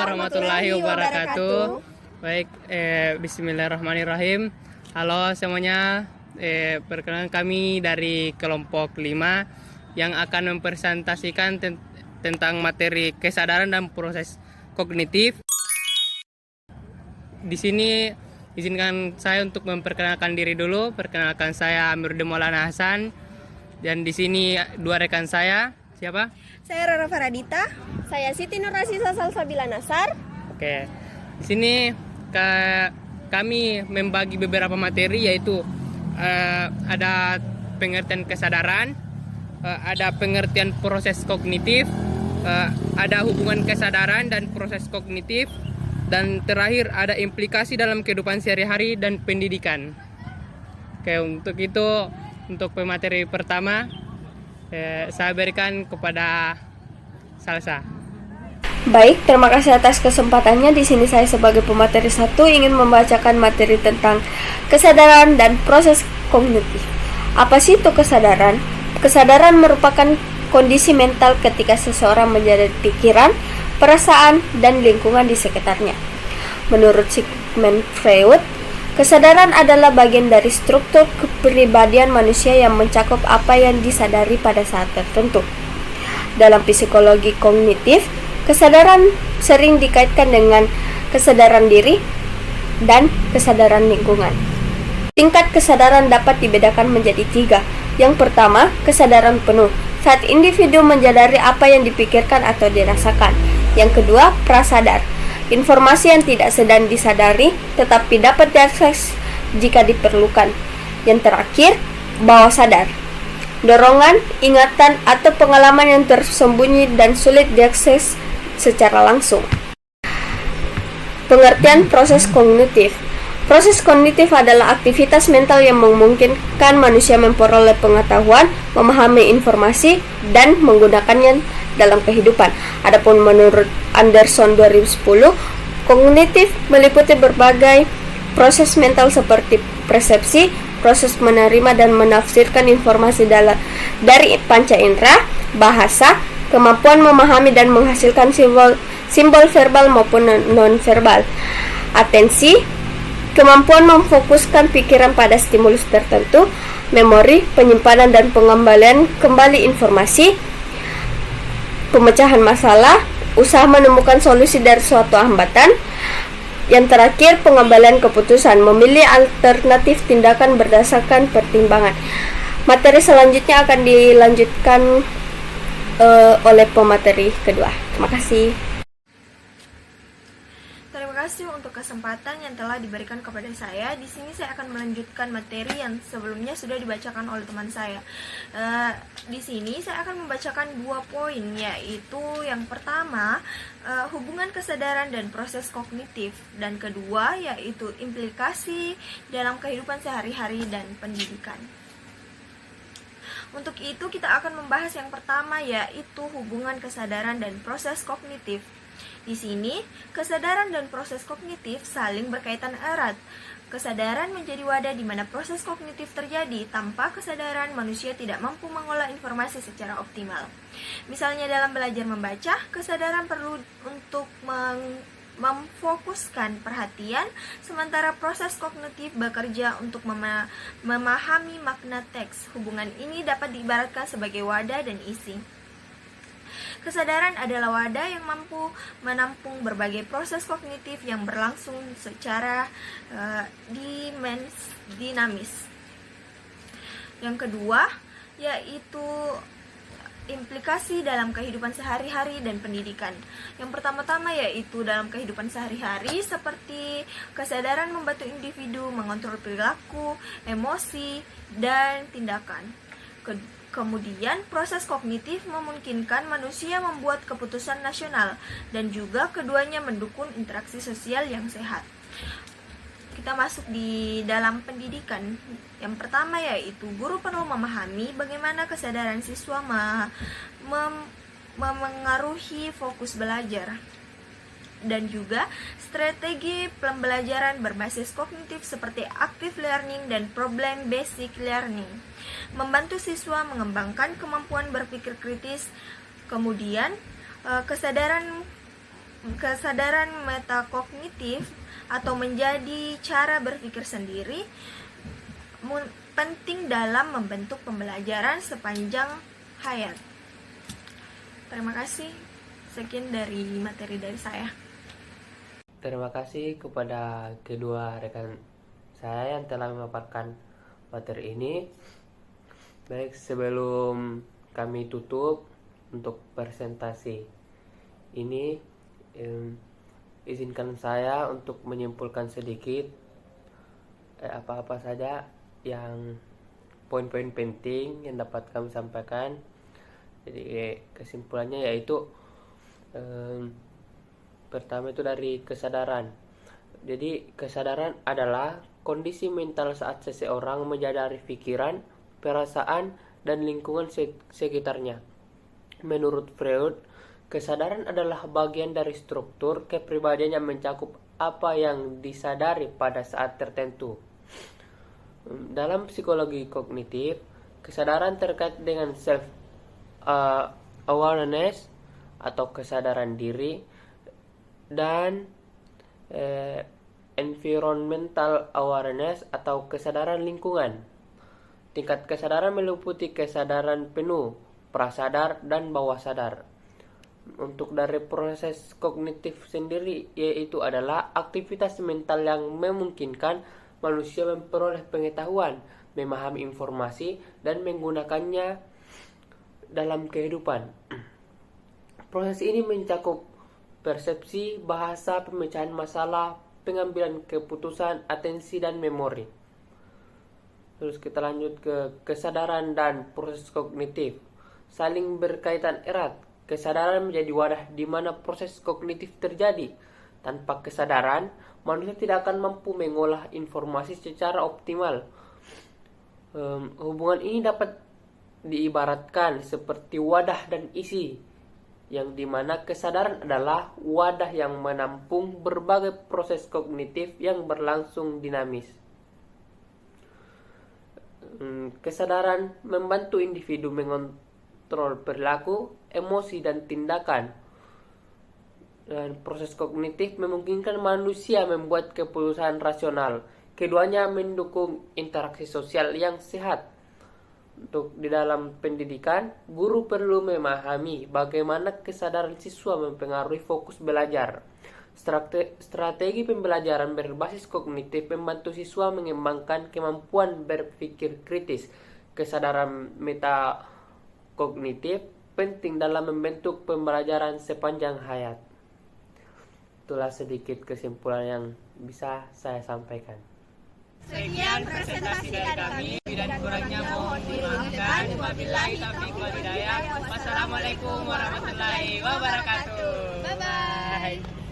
warahmatullahi wabarakatuh. Baik, bismillahirrahmanirrahim. Halo semuanya, perkenalkan kami dari kelompok 5 yang akan mempresentasikan tentang materi kesadaran dan proses kognitif. Di sini izinkan saya untuk memperkenalkan diri dulu. Perkenalkan, saya Amiruddin Maulana Hasan, dan di sini dua rekan saya. Siapa? Saya Rara Faradita. Saya Siti Nurrasisa Salsabila Nasar. Oke. Di sini kami membagi beberapa materi, yaitu ada pengertian kesadaran, ada pengertian proses kognitif, ada hubungan kesadaran dan proses kognitif, dan terakhir ada implikasi dalam kehidupan sehari-hari dan pendidikan. Oke, untuk itu, untuk pemateri pertama saya berikan kepada Salsa. Baik, terima kasih atas kesempatannya. Di sini saya sebagai pemateri 1 ingin membacakan materi tentang kesadaran dan proses kognitif. Apa sih itu kesadaran? Kesadaran merupakan kondisi mental ketika seseorang menjadi pikiran, perasaan, dan lingkungan di sekitarnya. Menurut Sigmund Freud, kesadaran adalah bagian dari struktur kepribadian manusia yang mencakup apa yang disadari pada saat tertentu. Dalam psikologi kognitif, kesadaran sering dikaitkan dengan kesadaran diri dan kesadaran lingkungan. Tingkat kesadaran dapat dibedakan menjadi 3. Yang pertama, kesadaran penuh, saat individu menyadari apa yang dipikirkan atau dirasakan. Yang kedua, prasadar, informasi yang tidak sedang disadari tetapi dapat diakses jika diperlukan. Yang terakhir, bawah sadar, dorongan, ingatan, atau pengalaman yang tersembunyi dan sulit diakses secara langsung. Pengertian proses kognitif. Proses kognitif adalah aktivitas mental yang memungkinkan manusia memperoleh pengetahuan, memahami informasi, dan menggunakannya dalam kehidupan. Adapun menurut Anderson 2010, kognitif meliputi berbagai proses mental seperti persepsi, proses menerima dan menafsirkan informasi dari panca indera, bahasa, kemampuan memahami dan menghasilkan simbol verbal maupun non-verbal, atensi, kemampuan memfokuskan pikiran pada stimulus tertentu, memori, penyimpanan dan pengembalian kembali informasi, pemecahan masalah, usaha menemukan solusi dari suatu hambatan. Yang terakhir, pengembalian keputusan, memilih alternatif tindakan berdasarkan pertimbangan. Materi selanjutnya akan dilanjutkan oleh pemateri kedua. Terima kasih. Terima kasih untuk kesempatan yang telah diberikan kepada saya. Di sini saya akan melanjutkan materi yang sebelumnya sudah dibacakan oleh teman saya. Di sini saya akan membacakan 2 poin, yaitu yang pertama, hubungan kesadaran dan proses kognitif, dan kedua yaitu implikasi dalam kehidupan sehari-hari dan pendidikan. Untuk itu kita akan membahas yang pertama, yaitu hubungan kesadaran dan proses kognitif. Di sini, kesadaran dan proses kognitif saling berkaitan erat. Kesadaran menjadi wadah di mana proses kognitif terjadi. Tanpa kesadaran, manusia tidak mampu mengolah informasi secara optimal. Misalnya dalam belajar membaca, kesadaran perlu untuk memfokuskan perhatian, sementara proses kognitif bekerja untuk memahami makna teks. Hubungan ini dapat diibaratkan sebagai wadah dan isi. Kesadaran adalah wadah yang mampu menampung berbagai proses kognitif yang berlangsung secara dinamis. Yang kedua, yaitu implikasi dalam kehidupan sehari-hari dan pendidikan. Yang pertama-tama yaitu dalam kehidupan sehari-hari, seperti kesadaran membantu individu mengontrol perilaku, emosi, dan tindakan. Kemudian, proses kognitif memungkinkan manusia membuat keputusan nasional, dan juga keduanya mendukung interaksi sosial yang sehat. Kita masuk di dalam pendidikan. Yang pertama yaitu guru perlu memahami bagaimana kesadaran siswa memengaruhi fokus belajar, dan juga strategi pembelajaran berbasis kognitif seperti active learning dan problem basic learning, membantu siswa mengembangkan kemampuan berpikir kritis. Kemudian kesadaran Kesadaran metakognitif atau menjadi cara berpikir sendiri penting dalam membentuk pembelajaran sepanjang hayat. Terima kasih. Sekian dari materi dari saya. Terima kasih kepada kedua rekan saya yang telah memaparkan materi ini. Baik, sebelum kami tutup untuk presentasi ini, izinkan saya untuk menyimpulkan sedikit apa-apa saja yang poin-poin penting yang dapat kami sampaikan. Jadi kesimpulannya yaitu pertama itu dari kesadaran. Jadi kesadaran adalah kondisi mental saat seseorang menyadari pikiran, perasaan, dan lingkungan sekitarnya. Menurut Freud, kesadaran adalah bagian dari struktur kepribadian yang mencakup apa yang disadari pada saat tertentu. Dalam psikologi kognitif, kesadaran terkait dengan self-awareness atau kesadaran diri dan environmental awareness atau kesadaran lingkungan. Tingkat kesadaran meliputi kesadaran penuh, prasadar, dan bawah sadar. Untuk dari proses kognitif sendiri, yaitu adalah aktivitas mental yang memungkinkan manusia memperoleh pengetahuan, memahami informasi, dan menggunakannya dalam kehidupan. Proses ini mencakup persepsi, bahasa, pemecahan masalah, pengambilan keputusan, atensi, dan memori. Terus kita lanjut ke kesadaran dan proses kognitif. Saling berkaitan erat. Kesadaran menjadi wadah di mana proses kognitif terjadi. Tanpa kesadaran, manusia tidak akan mampu mengolah informasi secara optimal. Hubungan ini dapat diibaratkan seperti wadah dan isi, yang dimana kesadaran adalah wadah yang menampung berbagai proses kognitif yang berlangsung dinamis. Kesadaran membantu individu mengontrol perilaku, emosi, dan tindakan. Dan proses kognitif memungkinkan manusia membuat keputusan rasional. Keduanya mendukung interaksi sosial yang sehat. Untuk di dalam pendidikan, guru perlu memahami bagaimana kesadaran siswa mempengaruhi fokus belajar. Strategi pembelajaran berbasis kognitif membantu siswa mengembangkan kemampuan berpikir kritis. Kesadaran metakognitif penting dalam membentuk pembelajaran sepanjang hayat. Itulah sedikit kesimpulan yang bisa saya sampaikan. Sekian presentasi dari kami, dan kurangnya mohon dimaafkan. Wabillahi taufiq wal hidayah. Wassalamualaikum warahmatullahi wabarakatuh. Bye bye.